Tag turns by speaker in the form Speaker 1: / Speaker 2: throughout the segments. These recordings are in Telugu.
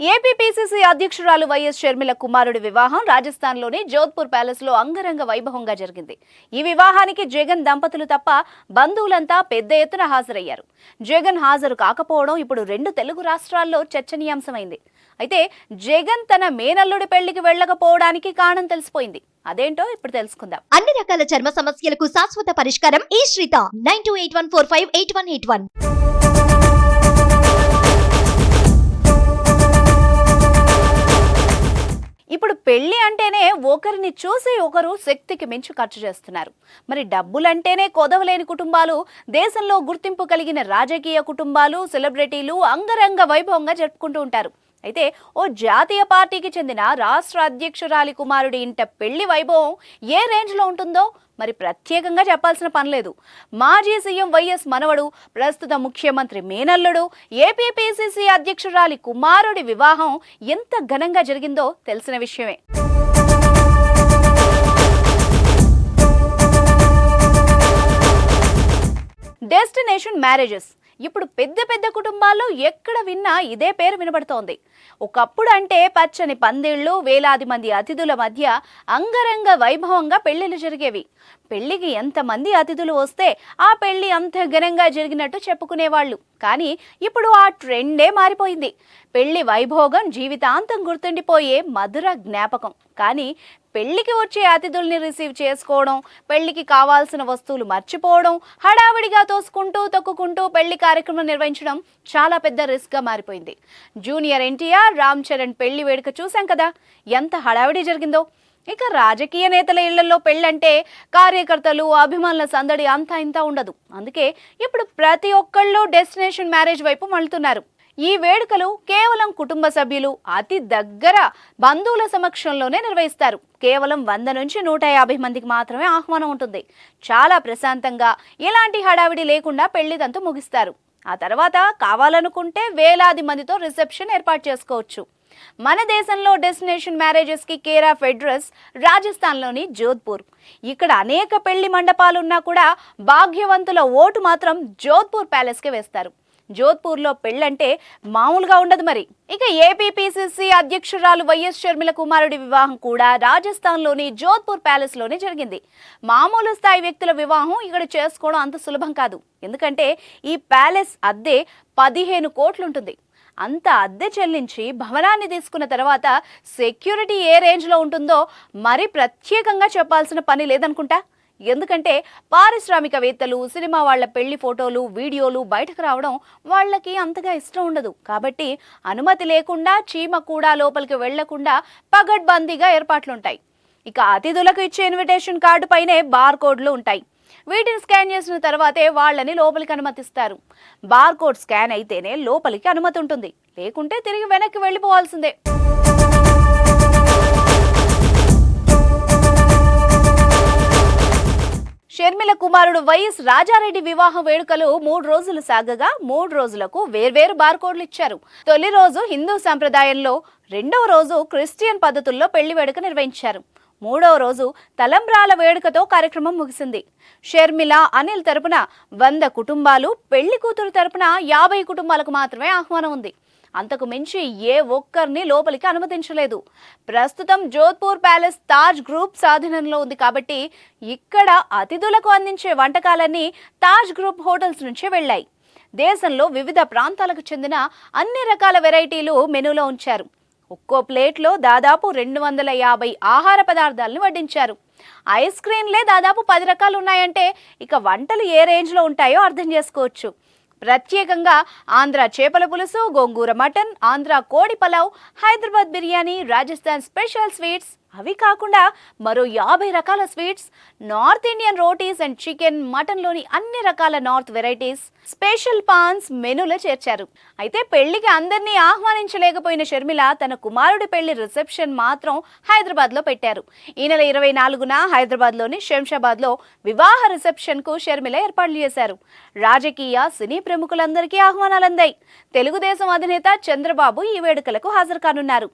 Speaker 1: ఏపీపీసీసీ అధ్యక్షురాలు వైఎస్ షర్మిల కుమారుడి వివాహం రాజస్థాన్లోని జోధ్పూర్ ప్యాలెస్లో అంగరంగ వైభవంగా జరిగింది. ఈ వివాహానికి జగన్ దంపతులు తప్ప బంధువులంతా పెద్ద ఎత్తున హాజరయ్యారు. జగన్ హాజరు కాకపోవడం ఇప్పుడు రెండు తెలుగు రాష్ట్రాల్లో చర్చనీయాంశమైంది. అయితే జగన్ తన మేనల్లుడి పెళ్లికి వెళ్లకపోవడానికి కారణం తెలిసిపోయింది. అదేంటో ఇప్పుడు తెలుసుకుందాం.
Speaker 2: అన్ని రకాల చర్మ సమస్యలకు శాశ్వత పరిష్కారం ఈ శ్రీత 9281458181.
Speaker 1: ఇప్పుడు పెళ్లి అంటేనే ఒకరిని చూసి ఒకరు శక్తికి మించి ఖర్చు చేస్తున్నారు. మరి డబ్బులంటేనే కొదవలేని కుటుంబాలు, దేశంలో గుర్తింపు కలిగిన రాజకీయ కుటుంబాలు, సెలబ్రిటీలు అంగరంగ వైభవంగా జరుపుకుంటూ ఉంటారు. అయితే ఓ జాతీయ పార్టీకి చెందిన రాష్ట్ర అధ్యక్షురాలి కుమారుడి ఇంట పెళ్లి వైభవం ఏ రేంజ్లో ఉంటుందో మరి ప్రత్యేకంగా చెప్పాల్సిన పనిలేదు. మాజీ సీఎం వైఎస్ మనవడు, ప్రస్తుత ముఖ్యమంత్రి మేనల్లుడు, ఏపీపీసీసీ అధ్యక్షురాలి కుమారుడి వివాహం ఎంత ఘనంగా జరిగిందో తెలిసిన విషయమే. డెస్టినేషన్ మ్యారేజెస్ ఇప్పుడు పెద్ద పెద్ద కుటుంబాల్లో ఎక్కడ విన్నా ఇదే పేరు వినబడుతోంది. ఒకప్పుడు అంటే పచ్చని పందిళ్లు, వేలాది మంది అతిథుల మధ్య అంగరంగ వైభవంగా పెళ్లిళ్ళు జరిగేవి. పెళ్లికి ఎంతమంది అతిథులు వస్తే ఆ పెళ్లి అంత ఘనంగా జరిగినట్టు చెప్పుకునేవాళ్ళు. కానీ ఇప్పుడు ఆ ట్రెండే మారిపోయింది. పెళ్లి వైభోగం జీవితాంతం గుర్తుండిపోయే మధుర జ్ఞాపకం. కానీ పెళ్లికి వచ్చే అతిథుల్ని రిసీవ్ చేసుకోవడం, పెళ్లికి కావాల్సిన వస్తువులు మర్చిపోవడం, హడావిడిగా తోసుకుంటూ తొక్కుకుంటూ పెళ్లి కార్యక్రమం నిర్వహించడం చాలా పెద్ద రిస్క్గా మారిపోయింది. జూనియర్ ఎన్టీఆర్, రామ్ చరణ్ పెళ్లి వేడుక చూసాం కదా, ఎంత హడావిడి జరిగిందో. ఇక రాజకీయ నేతల ఇళ్లలో పెళ్ళంటే కార్యకర్తలు, అభిమానుల సందడి అంతా ఇంత ఉండదు. అందుకే ఇప్పుడు ప్రతి ఒక్కళ్ళు డెస్టినేషన్ మ్యారేజ్ వైపు మళ్లుతున్నారు. ఈ వేడుకలు కేవలం కుటుంబ సభ్యులు, అతి దగ్గర బంధువుల సమక్షంలోనే నిర్వహిస్తారు. కేవలం 100 నుంచి 150 మందికి మాత్రమే ఆహ్వానం ఉంటుంది. చాలా ప్రశాంతంగా, ఎలాంటి హడావిడి లేకుండా పెళ్లిదంతా ముగిస్తారు. ఆ తర్వాత కావాలనుకుంటే వేలాది మందితో రిసెప్షన్ ఏర్పాటు చేసుకోవచ్చు. మన దేశంలో డెస్టినేషన్ మ్యారేజెస్ కి కేర్ ఆఫ్ అడ్రస్ రాజస్థాన్లోని జోధ్పూర్. ఇక్కడ అనేక పెళ్లి మండపాలున్నా కూడా భాగ్యవంతుల ఓటు మాత్రం జోధ్పూర్ ప్యాలెస్కే వేస్తారు. జోధ్పూర్లో పెళ్ళంటే మామూలుగా ఉండదు మరి. ఇక ఏపీపీసీసీ అధ్యక్షురాలు వైఎస్ షర్మిల కుమారుడి వివాహం కూడా రాజస్థాన్లోని జోధ్పూర్ ప్యాలెస్లోనే జరిగింది. మామూలు స్థాయి వ్యక్తుల వివాహం ఇక్కడ చేసుకోవడం అంత సులభం కాదు. ఎందుకంటే ఈ ప్యాలెస్ అద్దె 15 కోట్లుంటుంది. అంత అద్దె చెల్లించి భవనాన్ని తీసుకున్న తర్వాత సెక్యూరిటీ ఏ రేంజ్లో ఉంటుందో మరి ప్రత్యేకంగా చెప్పాల్సిన పని లేదనుకుంటా. ఎందుకంటే పారిశ్రామికవేత్తలు, సినిమా వాళ్ల పెళ్లి ఫోటోలు, వీడియోలు బయటకు రావడం వాళ్ళకి అంతగా ఇష్టం ఉండదు. కాబట్టి అనుమతి లేకుండా చీమ కూడా లోపలికి వెళ్లకుండా పగడ్బందీగా ఏర్పాట్లుంటాయి. ఇక అతిథులకు ఇచ్చే ఇన్విటేషన్ కార్డు పైనే బార్ కోడ్లు ఉంటాయి. వీటిని స్కాన్ చేసిన తర్వాతే వాళ్ళని లోపలికి అనుమతిస్తారు. బార్ కోడ్ స్కాన్ అయితేనే లోపలికి అనుమతి ఉంటుంది, లేకుంటే తిరిగి వెనక్కి వెళ్ళిపోవాల్సిందే. షర్మిల కుమారుడు వైఎస్ రాజారెడ్డి వివాహ వేడుకలు 3 రోజులు సాగగా 3 రోజులకు వేర్వేరు బార్కోడ్లు ఇచ్చారు. తొలి రోజు హిందూ సంప్రదాయంలో, రెండవ రోజు క్రిస్టియన్ పద్ధతుల్లో పెళ్లి వేడుక నిర్వహించారు. మూడవ రోజు తలంబ్రాల వేడుకతో కార్యక్రమం ముగిసింది. షర్మిల, అనిల్ తరపున 100 కుటుంబాలు, పెళ్లి కూతురు తరపున 50 కుటుంబాలకు మాత్రమే ఆహ్వానం ఉంది. అంతకు మించి ఏ ఒక్కరిని లోపలికి అనుమతించలేదు. ప్రస్తుతం జోధ్పూర్ ప్యాలెస్ తాజ్ గ్రూప్ స్వాధీనంలో ఉంది కాబట్టి ఇక్కడ అతిథులకు అందించే వంటకాలన్నీ తాజ్ గ్రూప్ హోటల్స్ నుంచే వెళ్లాయి. దేశంలో వివిధ ప్రాంతాలకు చెందిన అన్ని రకాల వెరైటీలు మెనూలో ఉంచారు. ఒక్కో ప్లేట్లో దాదాపు 250 ఆహార పదార్థాలను వడ్డించారు. ఐస్ క్రీమ్లే దాదాపు 10 రకాలు ఉన్నాయంటే ఇక వంటలు ఏ రేంజ్లో ఉంటాయో అర్థం చేసుకోవచ్చు. ప్రత్యేకంగా ఆంధ్ర చేపల పులుసు, గోంగూర మటన్, ఆంధ్ర కోడి పలావ్, హైదరాబాద్ బిర్యానీ, రాజస్థాన్ స్పెషల్ స్వీట్స్, అవి కాకుండా మరో 50 రకాల sweets, north Indian rotis and chicken, మటన్లోని అన్ని రకాల నార్త్ వెరైటీస్, స్పెషల్ పాన్స్ మెనూలో చేర్చారు. అయితే పెళ్లికి అందరినీ ఆహ్వానించలేకపోయిన షర్మిల తన కుమారుడి పెళ్లి రిసెప్షన్ మాత్రం హైదరాబాద్లో పెట్టారు. ఈ నెల 24న హైదరాబాద్లోని శంషాబాద్లో వివాహ రిసెప్షన్కు షర్మిల ఏర్పాట్లు చేశారు. రాజకీయ, సినీ ప్రముఖులందరికీ ఆహ్వానాలు అందాయి. తెలుగుదేశం అధినేత చంద్రబాబు ఈ వేడుకలకు హాజరు కానున్నారు.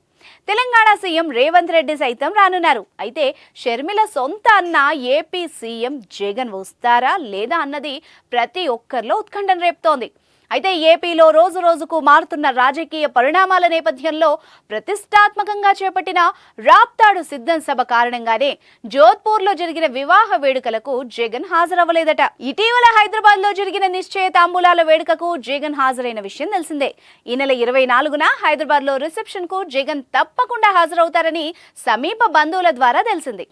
Speaker 1: తెలంగాణ సీఎం రేవంత్ రెడ్డి సైతం రానున్నారు. అయితే షర్మిల సొంత అన్న ఏపీ సీఎం జగన్ వస్తారా లేదా అన్నది ప్రతి ఒక్కరిలో ఉత్కంఠను రేపుతోంది. అయితే ఏపీలో రోజు రోజుకు మారుతున్న రాజకీయ పరిణామాల నేపథ్యంలో ప్రతిష్టాత్మకంగా చేపట్టిన రాప్తాడు సిద్ధం సభ కారణంగానే జోధ్పూర్లో జరిగిన వివాహ వేడుకలకు జగన్ హాజరవ్వలేదట. ఇటీవల హైదరాబాద్లో జరిగిన నిశ్చయ తాంబూలాల వేడుకకు జగన్ హాజరైన విషయం తెలిసిందే. ఈ నెల 24న హైదరాబాద్లో రిసెప్షన్ కు జగన్ తప్పకుండా హాజరవుతారని సమీప బంధువుల ద్వారా తెలిసింది.